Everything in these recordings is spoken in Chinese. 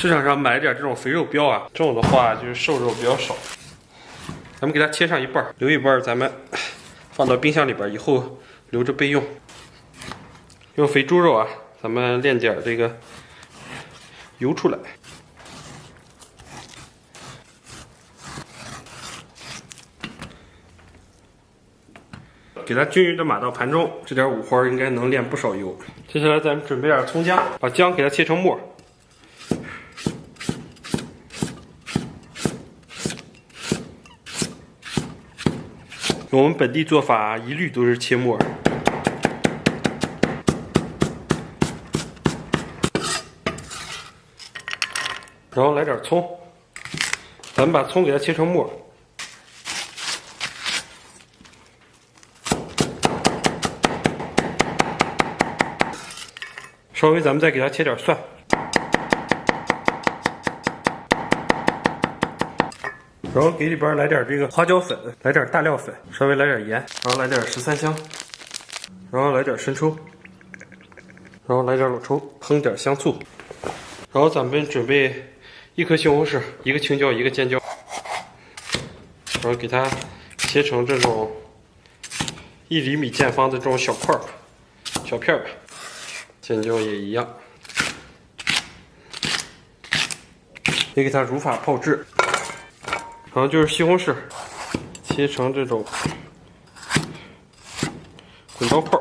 市场上买点这种肥肉膘啊，这种的话就是瘦肉比较少。咱们给它切上一半，留一半，咱们放到冰箱里边，以后留着备用。用肥猪肉啊，咱们炼点这个油出来。 给它均匀的码到盘中，这点五花应该能炼不少油。接下来咱们准备点葱姜，把姜给它切成末。我们本地做法一律都是切末。然后来点葱，咱们把葱给它切成末。 稍微咱们再给它切点蒜，然后给里边来点这个花椒粉，来点大料粉，稍微来点盐，然后来点13香，然后来点生抽，然后来点老抽，烹点香醋，然后咱们准备1颗西红柿，1个青椒，1个尖椒，然后给它切成这种1厘米见方的这种小块儿、小片儿。 尖椒也一样，也给它如法炮制。然后就是西红柿，切成这种滚刀块。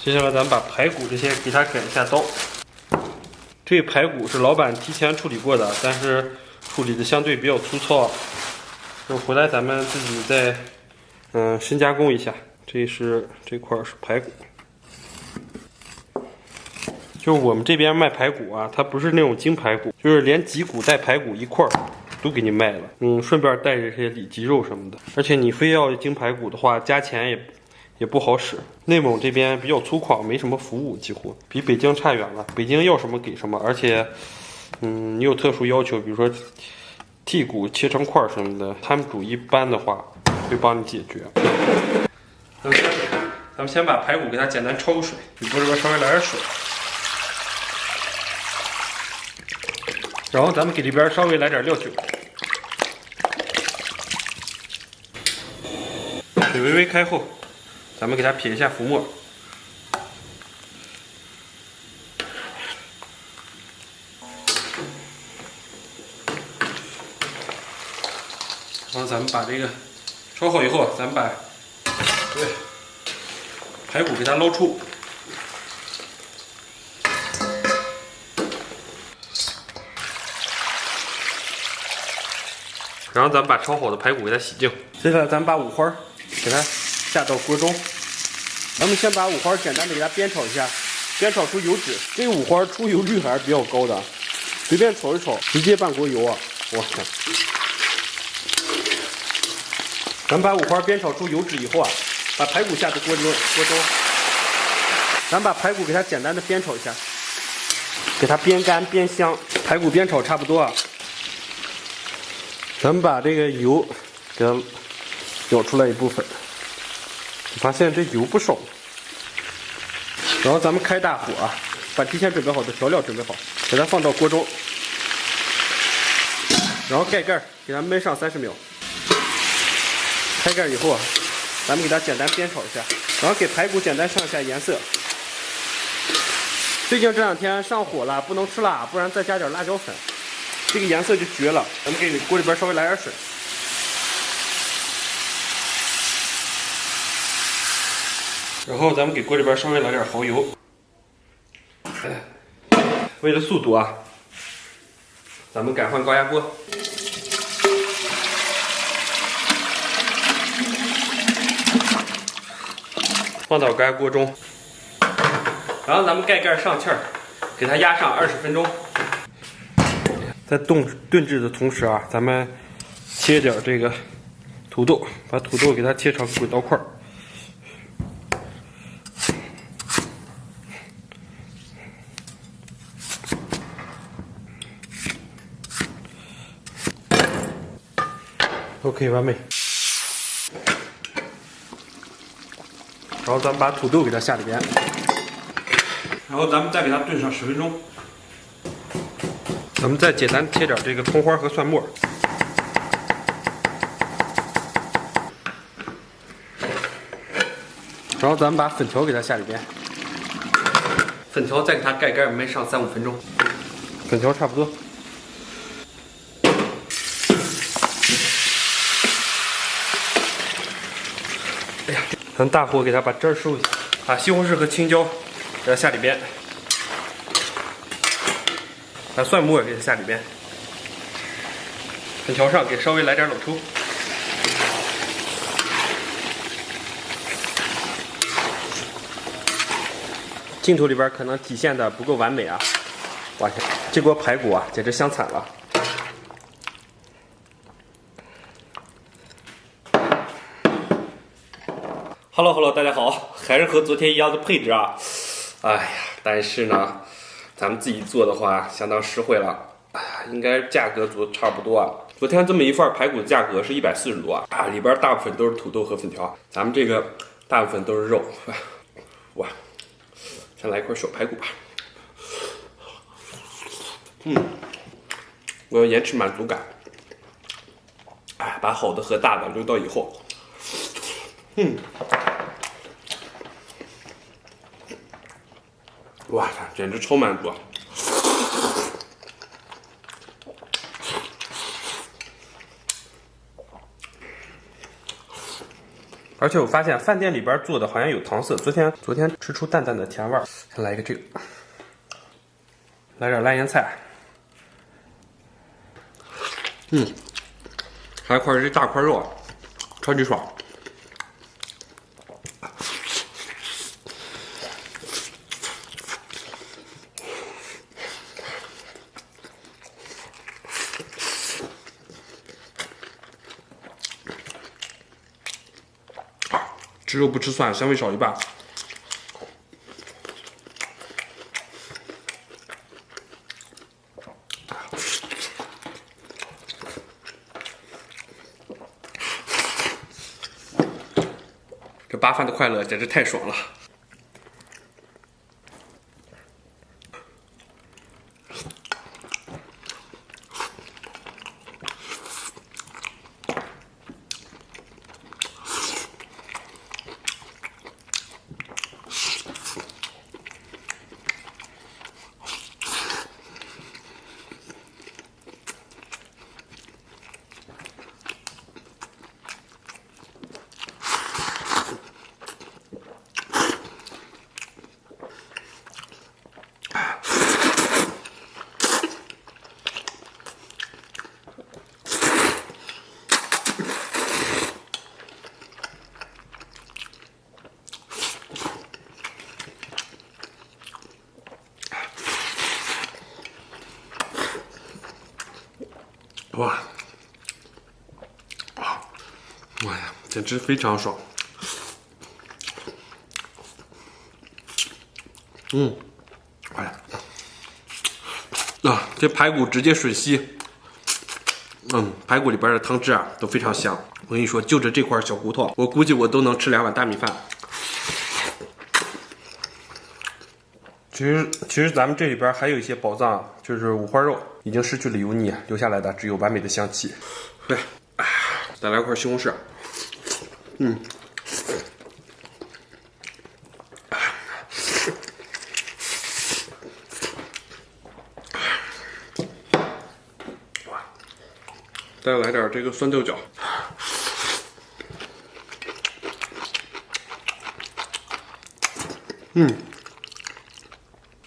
接下来咱们把排骨这些给它改一下刀。这排骨是老板提前处理过的，但是处理的相对比较粗糙，就回来咱们自己再深加工一下。 这块是排骨，就我们这边卖排骨啊，它不是那种精排骨，就是连脊骨带排骨一块都给你卖了，顺便带着这些里脊肉什么的。而且你非要精排骨的话，加钱也不好使。内蒙这边比较粗犷，没什么服务，几乎比北京差远了。北京要什么给什么，而且你有特殊要求，比如说剔骨切成块什么的，他们煮一般的话会帮你解决。 咱们先把排骨给它简单焯个水，底部这边稍微来点水，然后咱们给里边稍微来点料酒，水微微开后，咱们给它撇一下浮沫，然后咱们把这个焯好以后，咱们把排骨给它捞出，然后咱们把焯好的排骨给它洗净。接下来咱们把五花给它下到锅中，咱们先把五花简单的给它煸炒一下，煸炒出油脂。这个五花出油率还是比较高的，随便炒一炒，直接半锅油啊！哇塞！咱们把五花煸炒出油脂以后啊。 把排骨下到锅中，咱把排骨给它简单的煸炒一下，给它煸干煸香。排骨煸炒差不多啊，咱们把这个油给它舀出来一部分，发现这油不少。然后咱们开大火啊，把提前准备好的调料准备好，给它放到锅中，然后盖盖给它焖上30秒。开盖以后啊。 咱们给它简单煸炒一下，然后给排骨简单上一下颜色。最近这2天上火了，不能吃辣，不然再加点辣椒粉，这个颜色就绝了。咱们给锅里边稍微来点水，然后咱们给锅里边稍微来点蚝油。为了速度啊，咱们改换高压锅。 放到高压锅中，然后咱们盖盖上气儿，给它压上20分钟。在炖制的同时啊，咱们切点这个土豆，把土豆给它切成滚刀块。OK， 完美。然后咱们把土豆给它下里边，然然后咱们再给它炖上10分钟。咱们再简单切点这个葱花和蒜末。然后咱们把粉条给它下里边，粉条再给它盖盖焖上3、5分钟，粉条差不多。哎呀，咱大火给它把汁儿收一下，把西红柿和青椒给它下里边，把蒜末给它下里边，粉条上给稍微来点老抽。镜头里边可能体现的不够完美啊！哇天，这锅排骨啊，简直香惨了。Hello， 大家好，还是和昨天一样的配置啊。哎呀，但是呢，咱们自己做的话相当实惠了，应该价格做差不多啊。昨天这么一份排骨的价格是140多啊，里边大部分都是土豆和粉条，咱们这个大部分都是肉。哇！先来一块小排骨吧。我要延迟满足感。哎，把好的和大的留到以后。哇，简直超满足。而且我发现饭店里边做的好像有糖色，昨天吃出淡淡的甜味儿。先来一个这个，来点烂腌菜，还有一块这大块肉啊，超级爽。吃肉不吃蒜，香味少一半。这扒饭的快乐简直太爽了。哇，哇呀，简直非常爽。哎呀，这排骨直接吮吸，排骨里边的汤汁啊都非常香。我跟你说，就着这块小骨头，我估计我都能吃2碗大米饭。其实咱们这里边还有一些宝藏，就是五花肉已经失去了油腻，留下来的只有完美的香气。对，再来块西红柿。再来点这个酸豆角。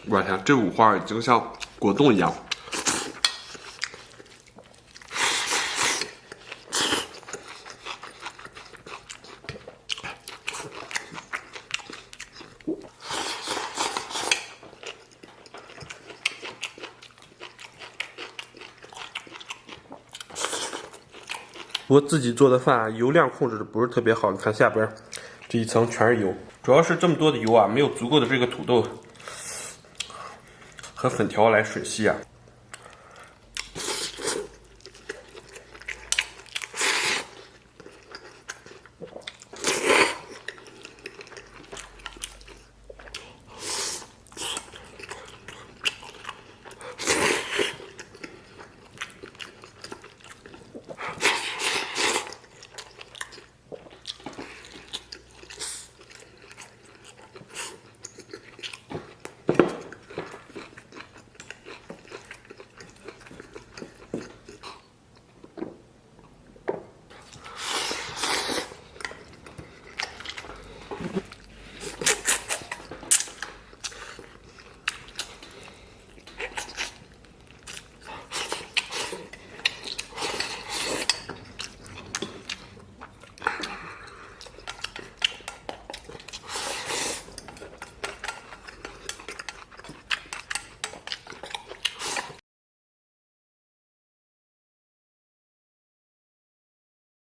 我天，这五花已经像果冻一样。我自己做的饭油量控制的不是特别好，你看下边这一层全是油，主要是这么多的油啊，没有足够的这个土豆和粉条来吮吸啊。